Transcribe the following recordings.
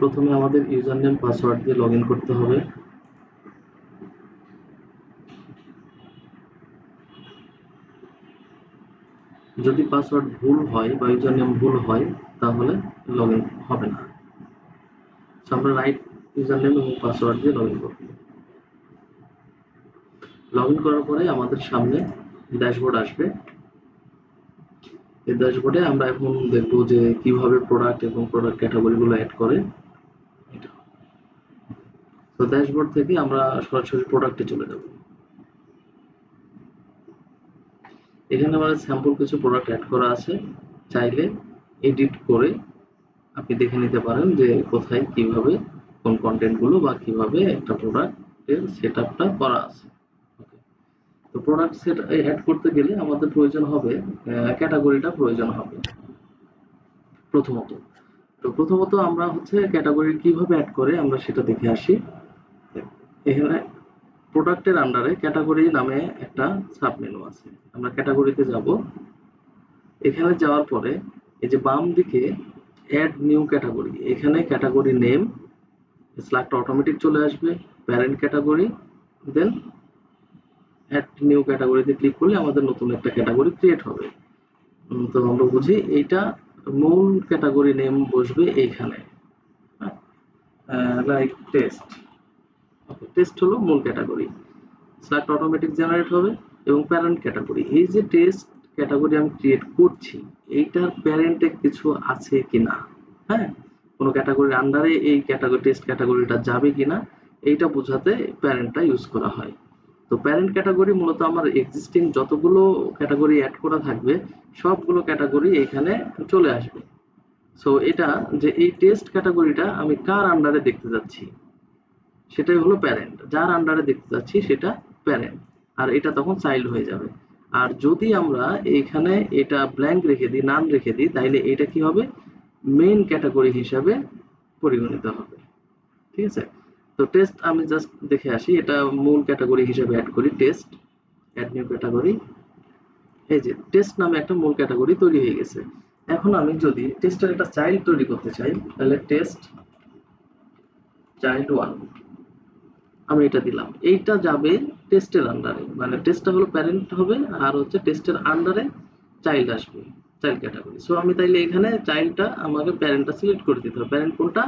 প্রথমে আমাদের user name password দিয়ে লগ ইন করতে হবে। যদি পাসওয়ার্ড ভুল হয় বা ইউজার নেম ভুল হয় তাহলে লগ ইন হবে না। আমরা রাইট ইউজার নেম এবং পাসওয়ার্ড দিয়ে লগ ইন করব। লগ ইন করার পরে আমাদের সামনে ড্যাশবোর্ড আসবে। এই ড্যাশবোর্ডে আমরা এখন দেখব যে কিভাবে প্রোডাক্ট এবং প্রোডাক্ট ক্যাটাগরিগুলো অ্যাড করে। তো ড্যাশবোর্ড থেকে আমরা সরাসরি প্রোডাক্টে চলে যাব। এখানে আমাদের স্যাম্পল কিছু প্রোডাক্ট অ্যাড করা আছে, চাইলে এডিট করে আপনি দেখে নিতে পারেন যে কোথায় কিভাবে কোন কন্টেন্টগুলো বা কিভাবে একটা প্রোডাক্টের সেটআপটা করা আছে। তো প্রোডাক্ট সেট অ্যাড করতে গেলে আমাদের প্রয়োজন হবে ক্যাটাগরিটা প্রয়োজন হবে প্রথমত আমরা হচ্ছে ক্যাটাগরি কিভাবে অ্যাড করে আমরা সেটা দেখে আসি। এখানে প্রোডাক্টের আন্ডারে ক্যাটাগরি নামে একটা সাব মেনু আছে। আমরা ক্যাটাগরিতে যাব। এখানে যাওয়ার পরে এই যে বাম দিকে অ্যাড নিউ ক্যাটাগরি, এখানে ক্যাটাগরি নেম স্ল্যাগটা অটোমেটিক চলে আসবে, প্যারেন্ট ক্যাটাগরি, দেন অ্যাড নিউ ক্যাটাগরিতে ক্লিক করলে আমাদের নতুন একটা ক্যাটাগরি ক্রিয়েট হবে। তো আমরা বুঝি এইটা মূল ক্যাটাগরি নেম বসবে এইখানে, লাইক টেস্ট। ওকে, টেস্ট হলো মূল ক্যাটাগরি। স্ল্যাগটা অটোমেটিক জেনারেট হবে এবং প্যারেন্ট ক্যাটাগরি, এই যে টেস্ট ক্যাটাগরি আমি ক্রিয়েট করছি এইটার প্যারেন্টে কিছু আছে কিনা, হ্যাঁ, কোনো ক্যাটাগরির আন্ডারে এই ক্যাটাগরি টেস্ট ক্যাটাগরিটা যাবে কিনা এইটা বোঝাতে প্যারেন্টটা ইউজ করা হয়। তো প্যারেন্ট ক্যাটাগরি মূলত আমার এক্সিস্টিং যতগুলো ক্যাটাগরি অ্যাড করা থাকবে সবগুলো ক্যাটাগরি এখানে চলে আসবে। সো এটা যে এই টেস্ট ক্যাটাগরিটা আমি কার আন্ডারে দেখতে যাচ্ছি সেটাই হলো প্যারেন্ট, যার আন্ডারে দেখতে যাচ্ছি সেটা প্যারেন্ট, আর এটা তখন চাইল্ড হয়ে যাবে। আর যদি আমরা এখানে এটা ব্ল্যাঙ্ক রেখে দিই, নাম রেখে দিই, তাহলে এটা কি হবে, মেইন ক্যাটাগরি হিসাবে পরিগণিত হবে। ঠিক আছে, তো টেস্ট আমি জাস্ট দেখে আসি, এটা মূল ক্যাটাগরি হিসাবে অ্যাড করি, টেস্ট, অ্যাড নিউ ক্যাটাগরি। এই যে টেস্ট নামে একটা মূল ক্যাটাগরি তৈরি হয়ে গেছে। এখন আমি যদি টেস্টের একটা চাইল্ড তৈরি করতে চাই তাহলে টেস্ট চাইল্ড 1 আমি এটা দিলাম, এইটা যাবে টেস্টের আন্ডারে, মানে টেস্টটা হলো প্যারেন্ট হবে আর হচ্ছে টেস্টের আন্ডারে চাইল্ড আসবে, চাইল্ড ক্যাটাগরি। সো আমি তাইলে এখানে চাইল্ডটা আমাকে প্যারেন্টটা সিলেক্ট করে দিতে হবে। প্যারেন্ট কোনটা,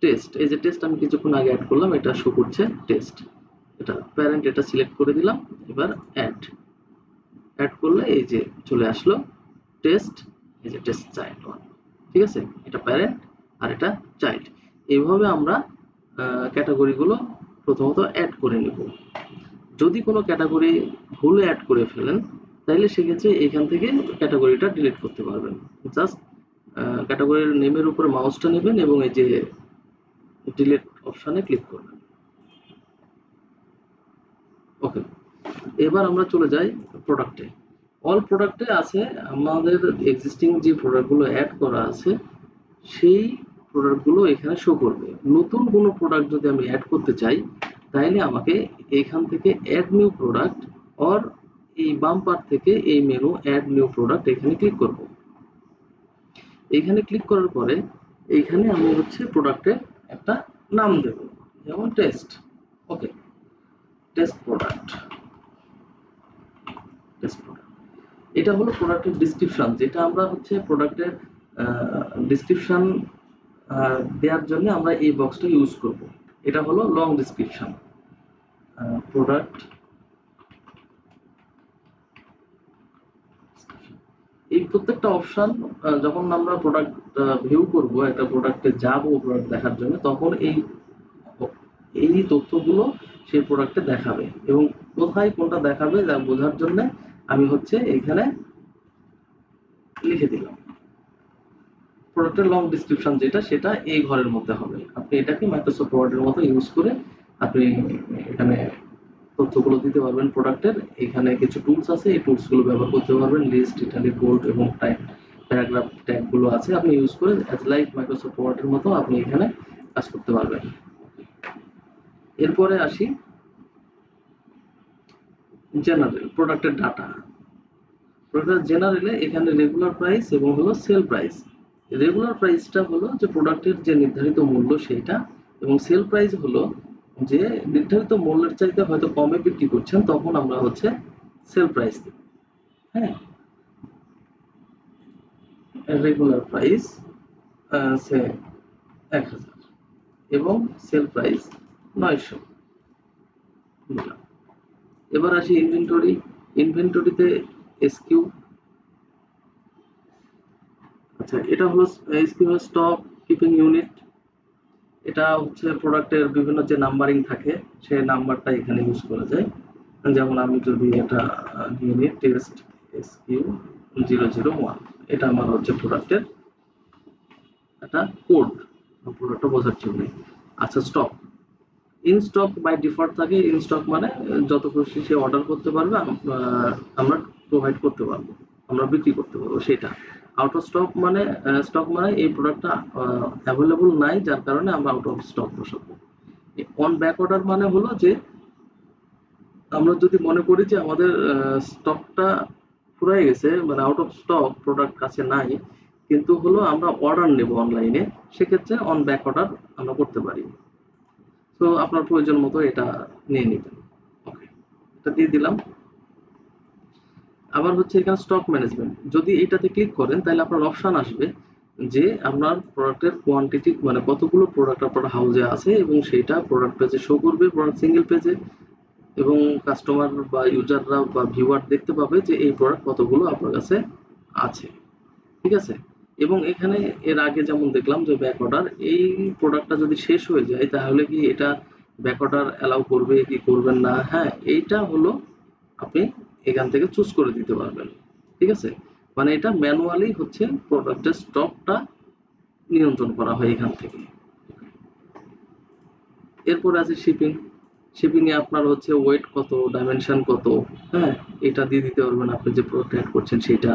টেস্ট। এই যে টেস্ট আমি কিছুক্ষণ আগে অ্যাড করলাম, এটা শো করছে টেস্ট, এটা প্যারেন্ট, এটা সিলেক্ট করে দিলাম। এবার অ্যাড করলে এই যে চলে আসলো টেস্ট, এই যে টেস্ট চাইল্ড 1। ঠিক আছে, এটা প্যারেন্ট আর এটা চাইল্ড। এইভাবে আমরা ক্যাটাগরিগুলো প্রথমত অ্যাড করে নিব। যদি কোনো ক্যাটাগরি ভুলে অ্যাড করে ফেলেন তাহলে সেক্ষেত্রে এখান থেকে ক্যাটাগরিটা ডিলিট করতে পারবেন। জাস্ট ক্যাটাগরির নেমের উপর মাউসটা নেবেন এবং এই যে ডিলিট অপশনে ক্লিক করবেন। ওকে, এবার আমরা চলে যাই প্রোডাক্টে। অল প্রোডাক্টে আছে আমাদের এক্সিস্টিং যে প্রোডাক্টগুলো অ্যাড করা আছে সেই প্রোডাক্টগুলো এখানে শো করবে। নতুন কোনো প্রোডাক্ট যদি আমি অ্যাড করতে চাই তাহলে আমাকে এখান থেকে অ্যাড নিউ প্রোডাক্ট অর এই বাম পার্ট থেকে এই মেনু অ্যাড নিউ প্রোডাক্ট এখানে ক্লিক করব। এখানে ক্লিক করার পরে এইখানে আমি হচ্ছে প্রোডাক্টের একটা নাম দেব, যেমন টেস্ট। ওকে, টেস্ট প্রোডাক্ট, টেস্ট প্রোডাক্ট। এটা হলো প্রোডাক্টের ডেসক্রিপশন, যেটা আমরা হচ্ছে প্রোডাক্টের ডেসক্রিপশন দেওয়ার জন্য আমরা এই বক্সটা ইউজ করব। এটা হলো লং ডেসক্রিপশন। প্রোডাক্ট, এই প্রত্যেকটা অপশন যখন আমরা প্রোডাক্ট ভিউ করব, একটা প্রোডাক্টে যাব প্রোডাক্ট দেখার জন্য, তখন এই তথ্যগুলো সেই প্রোডাক্টে দেখাবে এবং কোথায় কোনটা দেখাবে যা বোঝার জন্য আমি হচ্ছে এখানে লিখে দিলাম প্রোডাক্টের লং ডেসক্রিপশন, যেটা সেটা এই ঘরের মধ্যে হবে। আপনি এটাকে মাইক্রোসফট ওয়ার্ডের মতো ইউজ করে আপনি এখানে তথ্যগুলো দিতে পারবেন প্রোডাক্টের। এখানে কিছু টুলস আছে, এই টুলসগুলো ব্যবহার করতে পারবেন, লিস্ট, ইটালি, বোল্ড এবং টাইপ, প্যারাগ্রাফ ট্যাগগুলো আছে, আপনি ইউজ করে অ্যাজ লাইক মাইক্রোসফট ওয়ার্ডের মতো আপনি এখানে কাজ করতে পারবেন। এরপরে আসি জেনারেল, প্রোডাক্টের ডাটা। প্রোডাক্টের জেনারেলে এখানে রেগুলার প্রাইস এবং হলো সেল প্রাইস, রেগুলার প্রাইসটা হলো যে প্রোডাক্টের যে নির্ধারিত মূল্য সেইটা, এবং সেল প্রাইস হলো যে নির্ধারিত মূল্যের চাইতে হয়তো কমে বিক্রি করছেন, তখন আমরা হচ্ছে সেল প্রাইস দিই। হ্যাঁ, রেগুলার প্রাইস সে 1000 এবং সেল প্রাইস 900 দিলাম। এবার আসি ইনভেন্টরি। ইনভেন্টরিতে এসকিউ, আচ্ছা এটা হলো এসকিউ হলো স্টক কিপিং ইউনিট। এটা হচ্ছে প্রোডাক্টের বিভিন্ন যে নাম্বারিং থাকে সেই নাম্বারটা এখানে ইউজ করা যায়। যেমন আমি যদি এটা নিয়ে নিই টেস্ট এসকিউ 001, এটা আমার হচ্ছে প্রোডাক্টের একটা কোড, প্রোডাক্টটা বোঝার জন্য। আচ্ছা stock, in stock by default থাকে। ইন স্টক মানে যত খুশি সে অর্ডার করতে পারবে, আমরা প্রোভাইড করতে পারবো, আমরা বিক্রি করতে পারবো সেটা। আউট অফ স্টক মানে স্টক মানে এই প্রোডাক্টটা অ্যাভেলেবল নাই, যার কারণে আমরা আউট অফ স্টক বসাবো। অন ব্যাক অর্ডার মানে হলো যে আমরা যদি মনে করি যে আমাদের স্টকটা ফুরাই গেছে, মানে আউট অফ স্টক, প্রোডাক্ট কাছে নাই, কিন্তু হলো আমরা অর্ডার নেব অনলাইনে, সেক্ষেত্রে অন ব্যাক অর্ডার আমরা করতে পারি। তো আপনার প্রয়োজন মতো এটা নিয়ে নিবেন। ওকে, এটা দিয়ে দিলাম। আবার হচ্ছে এখানে স্টক ম্যানেজমেন্ট, যদি এটাতে ক্লিক করেন তাহলে আপনার অপশন আসবে যে আপনার প্রোডাক্টের কোয়ান্টিটি, মানে কতগুলো প্রোডাক্ট আপনার হাউজে আছে, এবং সেটা প্রোডাক্ট পেজে শো করবে, প্রোডাক্ট সিঙ্গেল পেজে, এবং কাস্টমার বা ইউজাররা বা ভিউয়ার দেখতে পাবে যে এই প্রোডাক্ট কতগুলো আপনার কাছে আছে। ঠিক আছে, এবং এখানে এর আগে যেমন দেখলাম যে ব্যাক অর্ডার, এই প্রোডাক্টটা যদি শেষ হয়ে যায় তাহলে কি এটা ব্যাক অর্ডার অ্যালাউ করবে কি করবেন না, হ্যাঁ এইটা হলো আপনি এখান থেকে চুজ করে দিতে পারবেন। ঠিক আছে, মানে এটা ম্যানুয়ালি হচ্ছে প্রোডাক্টের স্টকটা নিয়ন্ত্রণ করা হয় এখান থেকে। এরপর আছে শিপিং। শিপিং এ আপনার হচ্ছে ওয়েট কত, ডাইমেনশন কত, হ্যাঁ এটা দিয়ে দিতে পারবেন আপনি যে প্রোডাক্ট অ্যাড করছেন সেটা।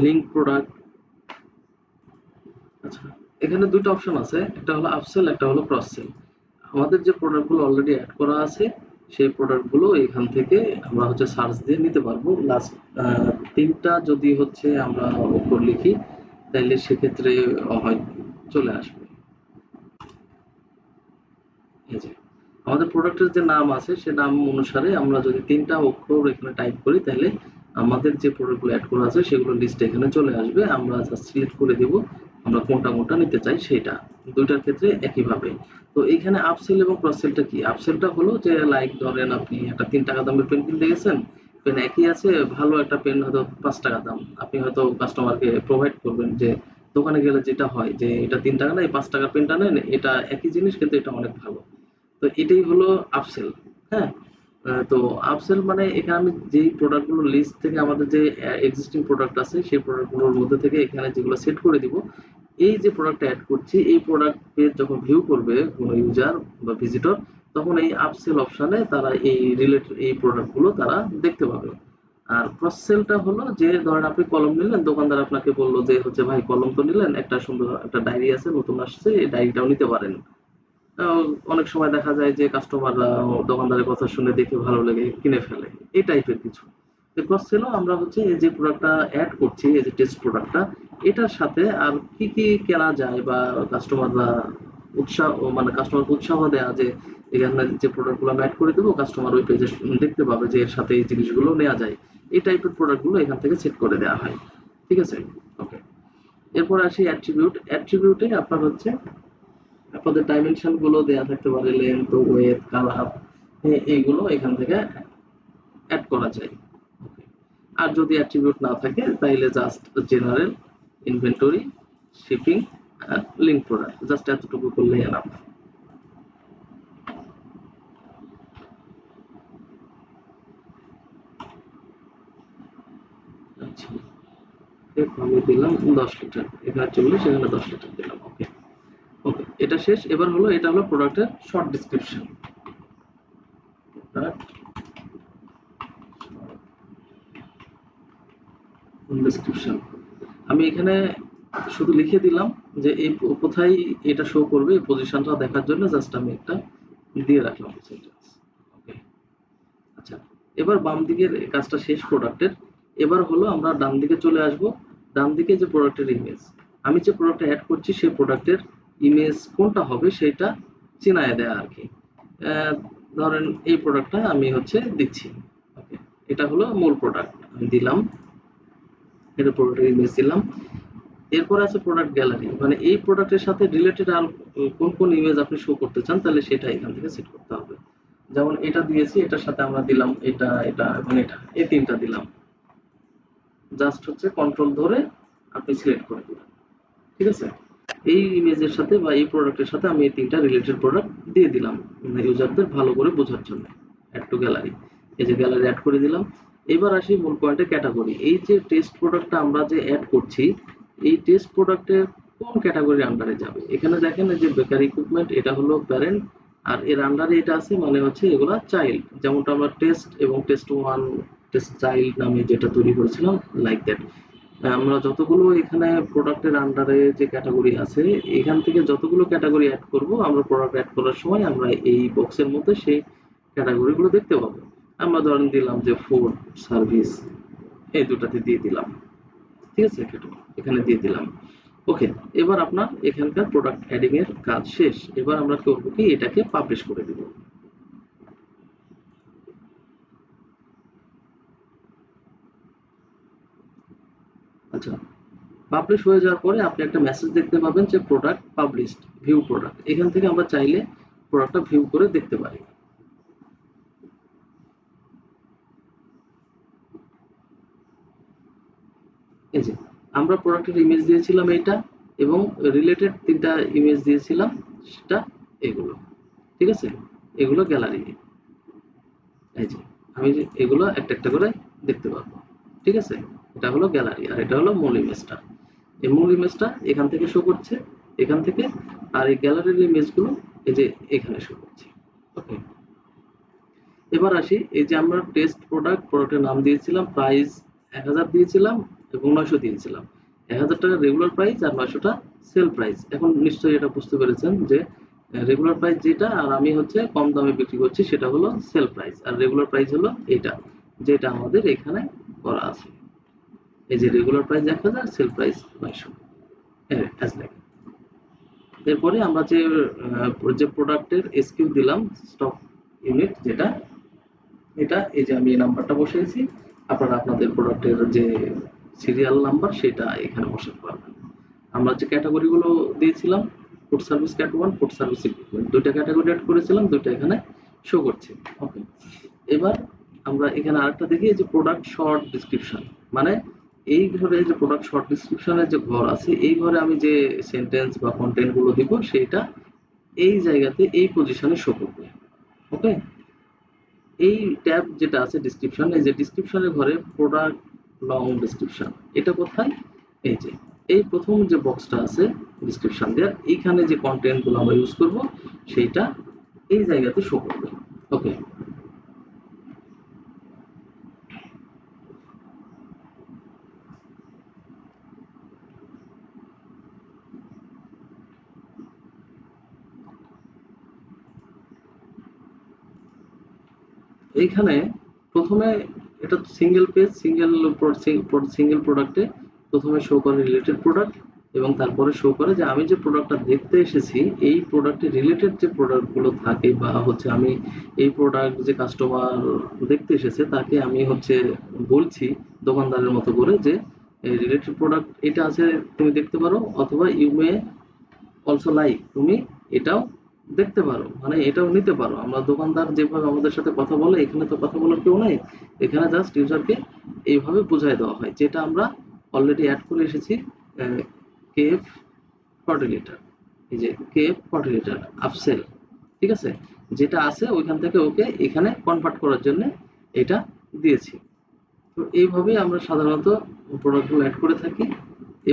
লিঙ্ক প্রোডাক্ট, আচ্ছা এখানে দুটো অপশন আছে, একটা হলো আপসেল, একটা হলো ক্রস সেল। আমাদের যে প্রোডাক্টগুলো অলরেডি অ্যাড করা আছে সেই প্রোডাক্টগুলো এখান থেকে আমরা হচ্ছে সার্চ দিয়ে নিতে পারবো। লাস্ট তিনটা যদি হচ্ছে আমরা অক্ষর লিখি তাহলে সেক্ষেত্রে হয় চলে আসবে। এই যে আমাদের প্রোডাক্টের যে নাম আছে সে নাম অনুসারে আমরা যদি তিনটা অক্ষর এখানে টাইপ করি তাহলে আমাদের যে প্রোডাক্টগুলো অ্যাড করা আছে সেগুলো লিস্ট এখানে চলে আসবে। আমরা জাস্ট সিলেক্ট করে দেব আমরা কোনটা কোনটা নিতে চাই সেটা। দুইটার ক্ষেত্রে একইভাবে। তো এখানে আপসেল এবং ক্রস সেলটা কি? আপসেলটা হলো যে লাইক ধরেন আপনি একটা 3 টাকা দামের পেন কিনতে গেছেন, পেন একই আছে, ভালো একটা পেন হয়তো 5 টাকা দাম, আপনি হয়তো কাস্টমারকে প্রোভাইড করবেন যে দোকানে গেলে যেটা হয় যে এটা 3 টাকা না, এই 5 টাকার পেনটা নেন, এটা একই জিনিস কিন্তু এটা অনেক ভালো। তো এটাই হলো আপসেল। হ্যাঁ, তো আপসেল মানে এখানে আমি যেই প্রোডাক্টগুলো লিস্ট থেকে আমাদের যে এক্সিস্টিং প্রোডাক্ট আছে সেই প্রোডাক্টগুলোর মধ্যে থেকে এখানে যেগুলো সেট করে দিব, এই যে প্রোডাক্টটা অ্যাড করছি এই প্রোডাক্ট পেজ যখন ভিউ করবে কোনো ইউজার বা ভিজিটর, তখন এই আপসেল অপশনে তারা এই রিলেটেড এই প্রোডাক্টগুলো তারা দেখতে পাবে। আর ক্রস সেলটা হলো যে ধরেন আপনি কলম নিলেন, দোকানদার আপনাকে বললো যে হচ্ছে ভাই কলম তো নিলেন, একটা সুন্দর একটা ডায়েরি আছে নতুন আসছে, এই ডায়েরিটাও নিতে পারেন। অনেক সময় দেখা যায় যে কাস্টমাররা দোকানদারের কথা শুনে দেখে ভালো লেগে কিনে ফেলে, এই টাইপের কিছু। ক্রস সেলও আমরা হচ্ছে এই যে প্রোডাক্টটা অ্যাড করছি, এই যে টেস্ট প্রোডাক্টটা, এটার সাথে আর কি কি কেনা যায় বা কাস্টমাররা উৎসাহ, মানে কাস্টমারকে উৎসাহ দেওয়া যে এখানে যে প্রোডাক্টগুলো আমি অ্যাড করে দেবো, কাস্টমার ওই পেজে দেখতে পাবে যে এর সাথে এই জিনিসগুলো নেওয়া যায়, এই টাইপের প্রোডাক্টগুলো এখান থেকে সেট করে দেওয়া হয়। ঠিক আছে, ওকে। এরপর আসি অ্যাট্রিবিউট। অ্যাট্রিবিউটে আপনার হচ্ছে আপনাদের ডাইমেনশন গুলো দেয়া থাকতে পারে, লেন্থ, ওয়েট, কালার, এইগুলো এখান থেকে অ্যাড করা যায়। আর যদি অ্যাট্রিবিউট না থাকে তাইলে জাস্ট জেনারেল, ইনভেন্টরি, শিপিং আর লিঙ্ক প্রোডাক্ট, জাস্ট এতটুকু করলেই এনাফ। আচ্ছা, আমি দিলাম 10 লিটার, এখানে 40, এখানে 10 লিটার দিলাম। ওকে, ওকে এটা শেষ। এবার হলো এটা হলো প্রোডাক্টের শর্ট ডিসক্রিপশন। ডেসক্রিপশন আমি এখানে শুধু লিখে দিলাম যে এই কোথায় এটা শো করবে, এই পজিশনটা দেখার জন্য জাস্ট আমি একটা দিয়ে রাখলাম সেন্টেন্স। ওকে, আচ্ছা এবার বাম দিকের কাজটা শেষ প্রোডাক্টের। এবার হলো আমরা ডান দিকে চলে আসব। ডান দিকে যে প্রোডাক্টের ইমেজ, আমি যে প্রোডাক্টটা অ্যাড করছি সেই প্রোডাক্টের ইমেজ কোনটা হবে সেটা চিনায় দেয়া আর কি। ধরেন এই প্রোডাক্টটা আমি হচ্ছে দিচ্ছি। ওকে, এটা হলো মূল প্রোডাক্ট, আমি দিলাম, এটা প্রোডাক্টের ইমেজ দিলাম। এরপর আছে প্রোডাক্ট গ্যালারি, মানে এই প্রোডাক্টের সাথে রিলেটেড আর কোন কোন ইমেজ আপনি শো করতে চান তাহলে সেটা এখান থেকে সেট করতে হবে। যেমন এটা দিয়েছি, এটার সাথে আমরা দিলাম এটা, এটা এবং এটা, এই তিনটা দিলাম। জাস্ট হচ্ছে কন্ট্রোল ধরে আপনি সিলেক্ট করে দিবেন, ঠিক আছে। এই ইমেজের সাথে বা এই প্রোডাক্টের সাথে আমি এই তিনটা রিলেটেড প্রোডাক্ট দিয়ে দিলাম ইউজারদের ভালো করে বোঝার জন্য। অ্যাড টু গ্যালারি, এই যে গ্যালারি অ্যাড করে দিলাম। এবার আসি মূল পয়েন্টে, ক্যাটাগরি। এই যে টেস্ট প্রোডাক্টটা আমরা যে অ্যাড করছি, এই টেস্ট প্রোডাক্টের কোন ক্যাটাগরির আন্ডারে যাবে। এখানে দেখেন যে বেকারি ইকুইপমেন্ট, এটা হলো প্যারেন্ট, আর এর আন্ডারে এটা আছে মানে হচ্ছে এগুলা চাইল্ড, যেমনটা আমরা টেস্ট এবং টেস্ট ওয়ান, টেস্ট চাইল্ড নামে যেটা তৈরি করেছিলাম, লাইক দ্যাট। আমরা যতগুলো এখানে প্রোডাক্টের আন্ডারে যে ক্যাটাগরি আছে, এখান থেকে যতগুলো ক্যাটাগরি অ্যাড করব, আমরা প্রোডাক্ট অ্যাড করার সময় আমরা এই বক্সের মধ্যে সেই ক্যাটাগরিগুলো দেখতে পাবো। আমরা ধরেন দিলাম যে ফুড সার্ভিস, এই দুটাতে দিয়ে দিলাম, ঠিক আছে, এখানে দিয়ে দিলাম। ওকে, এবার আপনার এখানকার প্রোডাক্ট অ্যাডিং এর কাজ শেষ। এবার আমরা করবো কি, এটাকে পাবলিশ করে দিব। আচ্ছা, পাবলিশ হয়ে যাওয়ার পরে আপনি একটা মেসেজ দেখতে পাবেন যে প্রোডাক্ট পাবলিশড, ভিউ প্রোডাক্ট। এখান থেকে আমরা চাইলে প্রোডাক্টটা ভিউ করে দেখতে পারি। এই যে আমরা প্রোডাক্টের ইমেজ দিয়েছিলাম এইটা, এবং রিলেটেড তিনটা ইমেজ দিয়েছিলাম, সেটা এগুলো, ঠিক আছে। এগুলো গ্যালারি, এই যে আমি যে এগুলো একটা একটা করে দেখতে পারবো, ঠিক আছে। এটা হলো গ্যালারি আর এটা হলো মূল ইমেজটা। এই মূল ইমেজটা এখান থেকে শো করছে, এখান থেকে। আর এই গ্যালারির ইমেজগুলো এই যে এখানে শো করছে। ওকে, এবার আসি, এই যে আমরা টেস্ট প্রোডাক্ট, প্রোডাক্টের নাম দিয়েছিলাম, প্রাইস 1000 দিয়েছিলাম এবং 900 দিয়েছিলাম। 1000 টাকা রেগুলার প্রাইস আর 900টা সেল প্রাইস। এখন নিশ্চয়ই এটা বুঝতে পেরেছেন যে রেগুলার প্রাইস যেটা আর আমি হচ্ছে কম দামে বিক্রি করছি সেটা হলো সেল প্রাইস, আর রেগুলার প্রাইস হলো এটা, যেটা আমাদের এখানে করা আছে। এই যে regular price 1000, sale price 900, as like. এরপরে আমরা যে প্রোডাক্টের এসকিউ দিলাম, স্টক ইউনিট যেটা, এটা এই যে আমি এই নাম্বারটা বসিয়েছি, আপনারা আপনাদের প্রোডাক্টের যে সিরিয়াল নাম্বার সেটা এখানে বসাতে পারবেন। আমরা যে ক্যাটাগরিগুলো দিয়েছিলাম, food service cat one, food service equipment, দুইটা ক্যাটাগরি অ্যাড করেছিলাম, দুইটা এখানে শো করছে। ওকে, এবার আমরা এখানে আরেকটা দেখি, যে প্রোডাক্ট শর্ট ডিসক্রিপশন, মানে এই ঘরে যে প্রোডাক্ট শর্ট ডিসক্রিপশনের যে ঘর আছে, এই ঘরে আমি যে সেন্টেন্স বা কন্টেন্ট গুলো দিব সেটা এই জায়গাতে এই পজিশনে শো করবে। ওকে, এই ট্যাব যেটা আছে ডেসক্রিপশন, এই যে ডেসক্রিপশনের ঘরে প্রোডাক্ট লং ডেসক্রিপশন, এটা কোথায়, এই যে এই প্রথম যে বক্সটা আছে ডেসক্রিপশন দেওয়ার, এইখানে যে কন্টেন্ট গুলো আমরা ইউজ করব সেইটা এই জায়গাতে শো করবে। ওকে, এইখানে প্রথমে এটা সিঙ্গেল পেজ, সিঙ্গেল প্রোডাক্টে প্রথমে শো করে রিলেটেড প্রোডাক্ট, এবং তারপরে শো করে যে আমি যে প্রোডাক্টটা দেখতে এসেছি এই প্রোডাক্টে রিলেটেড যে প্রোডাক্টগুলো থাকে, বা হচ্ছে আমি এই প্রোডাক্ট যে কাস্টমার দেখতে এসেছে তাকে আমি হচ্ছে বলছি দোকানদারের মতো করে যে রিলেটেড প্রোডাক্ট এটা আছে, তুমি দেখতে পারো, অথবা ইউ মে অলসো লাইক, তুমি এটাও দেখতে পারো, মানে এটাও নিতে পারো। আমরা দোকানদার যেভাবে আমাদের সাথে কথা বলে, এখানে তো কথা বলার কেউ নাই, এখানে জাস্ট ইউজারকে এইভাবে বোঝাই দেওয়া হয়, যেটা আমরা অলরেডি অ্যাড করে এসেছি। কেএফ 40 লিটার, এই যে কেএফ 40 লিটার আপসেল, ঠিক আছে, যেটা আছে ওইখান থেকে ওকে এখানে কনভার্ট করার জন্য এটা দিয়েছি। তো এইভাবেই আমরা সাধারণত প্রোডাক্টগুলো অ্যাড করে থাকি।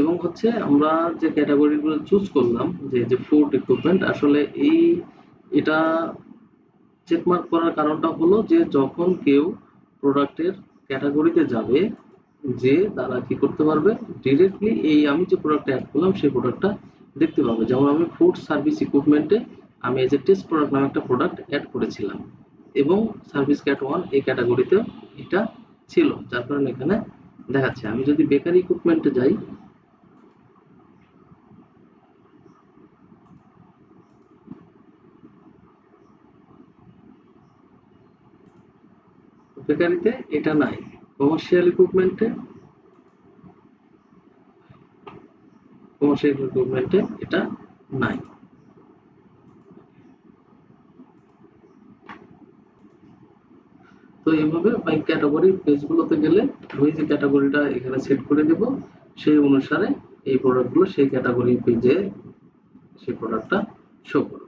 এবং হচ্ছে আমরা যে ক্যাটাগরিগুলো চুজ করলাম, যে ফুড ইকুইপমেন্ট, আসলে এটা চেকমার্ক করার কারণটা হলো যে যখন কেউ প্রোডাক্টের ক্যাটাগরিতে যাবে, যে তারা কি করতে পারবে, ডিরেক্টলি এই আমি যে প্রোডাক্টটা অ্যাড করলাম সেই প্রোডাক্টটা দেখতে পাবে। যেমন আমি ফুড সার্ভিস ইকুইপমেন্টে আমি এই যে টেস্ট প্রোডাক্ট নামে একটা প্রোডাক্ট অ্যাড করেছিলাম, এবং সার্ভিস ক্যাট ওয়ান এই ক্যাটাগরিতে এটা ছিল, যার কারণে এখানে দেখাচ্ছে। আমি যদি বেকারি ইকুইপমেন্টে যাই, বেকারিতে এটা নাই, কমার্শিয়াল ইকুইপমেন্টে এটা নাই। তো এইভাবে আমি ক্যাটাগরি পেজগুলোতে গেলে আমি যে ক্যাটাগরিটা এখানে সেট করে দেব সেই অনুসারে এই প্রোডাক্টগুলো সেই ক্যাটাগরি পেজে সেই প্রোডাক্টটা শো করবে।